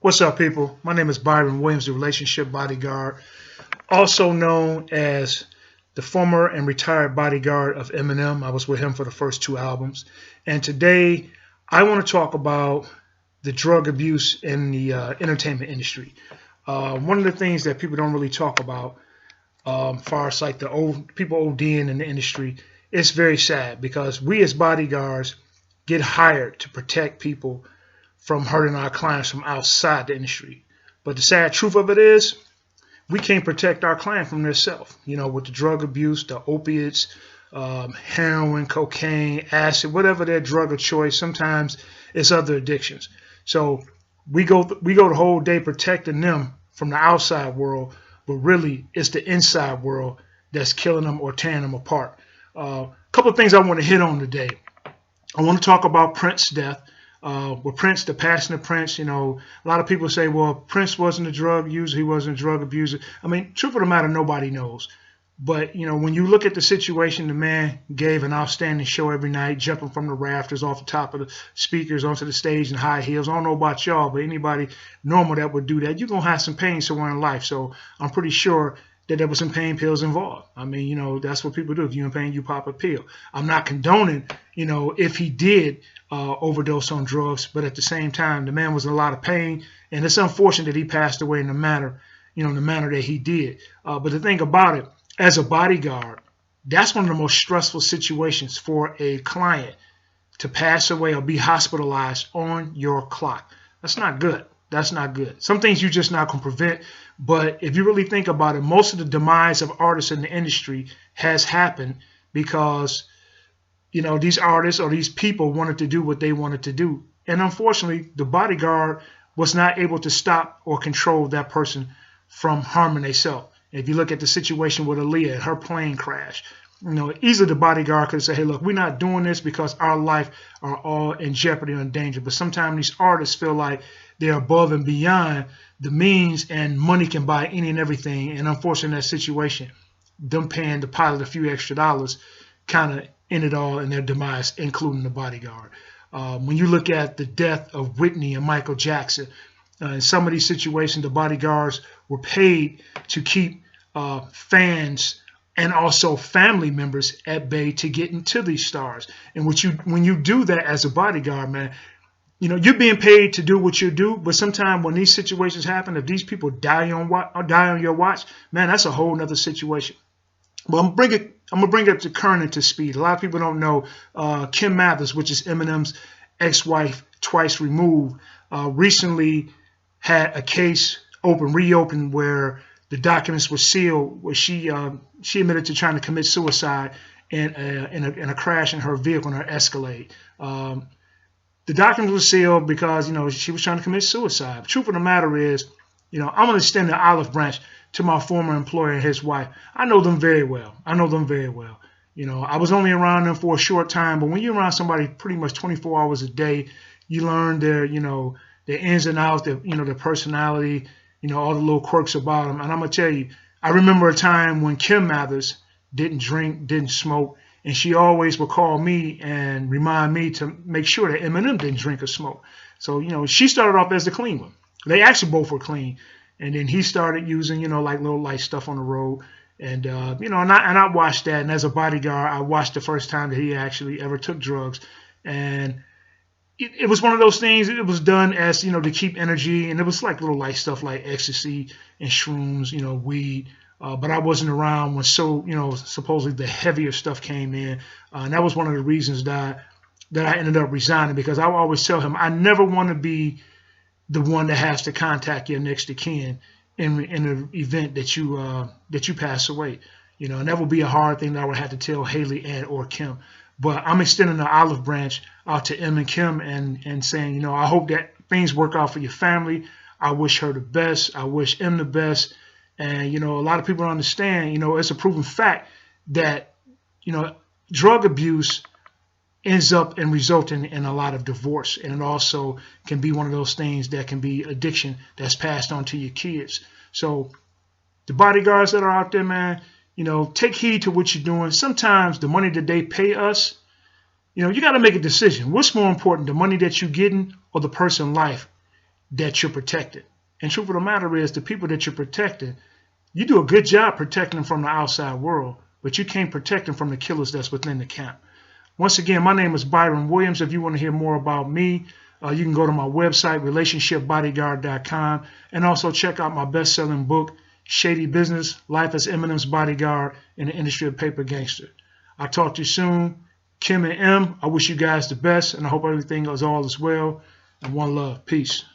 What's up, people? My name is Byron Williams, the relationship bodyguard, also known as the former and retired bodyguard of Eminem. I was with him for the first two albums. And today, I want to talk about the drug abuse in the entertainment industry. One of the things that people don't really talk about, far as like the old people ODing in the industry, it's very sad because we as bodyguards get hired to protect people from hurting our clients from outside the industry. But the sad truth of it is, we can't protect our client from themselves. You know, with the drug abuse, the opiates, heroin, cocaine, acid, whatever their drug of choice. Sometimes it's other addictions. So we go the whole day protecting them from the outside world, but really it's the inside world that's killing them or tearing them apart. A couple of things I want to hit on today. I want to talk about Prince's death. With Prince, the passing of Prince, you know, a lot of people say, well, Prince wasn't a drug user, he wasn't a drug abuser. I mean, truth of the matter, nobody knows. But, you know, when you look at the situation, the man gave an outstanding show every night, jumping from the rafters, off the top of the speakers, onto the stage in high heels. I don't know about y'all, but anybody normal that would do that, you're going to have some pain somewhere in life. So I'm pretty sure that there was some pain pills involved. I mean, you know, that's what people do. If you're in pain, you pop a pill. I'm not condoning, you know, if he did overdose on drugs, but at the same time, the man was in a lot of pain, and it's unfortunate that he passed away in the manner, you know, in the manner that he did. But the thing about it, as a bodyguard, that's one of the most stressful situations for a client to pass away or be hospitalized on your clock. That's not good. That's not good. Some things you just not going to prevent. But if you really think about it, most of the demise of artists in the industry has happened because, you know, these artists or these people wanted to do what they wanted to do. And unfortunately, the bodyguard was not able to stop or control that person from harming themselves. If you look at the situation with Aaliyah, her plane crash, you know, easily the bodyguard could say, hey, look, we're not doing this because our life are all in jeopardy or in danger. But sometimes these artists feel like they're above and beyond the means, and money can buy any and everything. And unfortunately, in that situation, them paying the pilot a few extra dollars kind of ended all in their demise, including the bodyguard. When you look at the death of Whitney and Michael Jackson, in some of these situations, the bodyguards were paid to keep fans and also family members at bay to get into these stars. And when you do that as a bodyguard, man, you know, you're being paid to do what you do, but sometimes when these situations happen, if these people die on your watch, man, that's a whole nother situation. But I'm gonna bring it up to current and to speed. A lot of people don't know Kim Mathers, which is Eminem's ex-wife, twice removed, recently had a case reopened where the documents were sealed, where she admitted to trying to commit suicide in a crash in her vehicle, in her Escalade. The documents were sealed because, you know, she was trying to commit suicide. The truth of the matter is, you know, I'm going to extend the olive branch to my former employer and his wife. I know them very well. You know, I was only around them for a short time, but when you're around somebody pretty much 24 hours a day, you learn their, you know, their ins and outs, their, you know, their personality, you know, all the little quirks about them. And I'm going to tell you, I remember a time when Kim Mathers didn't drink, didn't smoke, and she always would call me and remind me to make sure that Eminem didn't drink or smoke. So, you know, she started off as the clean one. They actually both were clean. And then he started using, you know, like little light stuff on the road. And, you know, and I watched that. And as a bodyguard, I watched the first time that he actually ever took drugs. And it was one of those things, it was done as, you know, to keep energy. And it was like little light stuff like ecstasy and shrooms, you know, weed. But I wasn't around when you know, supposedly the heavier stuff came in. And that was one of the reasons that I ended up resigning, because I always tell him I never want to be the one that has to contact your next of kin in an event that you pass away. You know, and that would be a hard thing that I would have to tell Haley and or Kim. But I'm extending the olive branch out to Em and Kim and saying, you know, I hope that things work out for your family. I wish her the best. I wish Em the best. And, you know, a lot of people don't understand, you know, it's a proven fact that, you know, drug abuse ends up and resulting in a lot of divorce. And it also can be one of those things that can be addiction that's passed on to your kids. So the bodyguards that are out there, man, you know, take heed to what you're doing. Sometimes the money that they pay us, you know, you got to make a decision. What's more important, the money that you're getting or the person's life that you're protected. And truth of the matter is, the people that you're protecting, you do a good job protecting them from the outside world, but you can't protect them from the killers that's within the camp. Once again, my name is Byron Williams. If you want to hear more about me, you can go to my website, relationshipbodyguard.com, and also check out my best-selling book, Shady Business, Life as Eminem's Bodyguard in the Industry of Paper Gangster. I'll talk to you soon. Kim and M, I wish you guys the best, and I hope everything is all is well. And one love. Peace.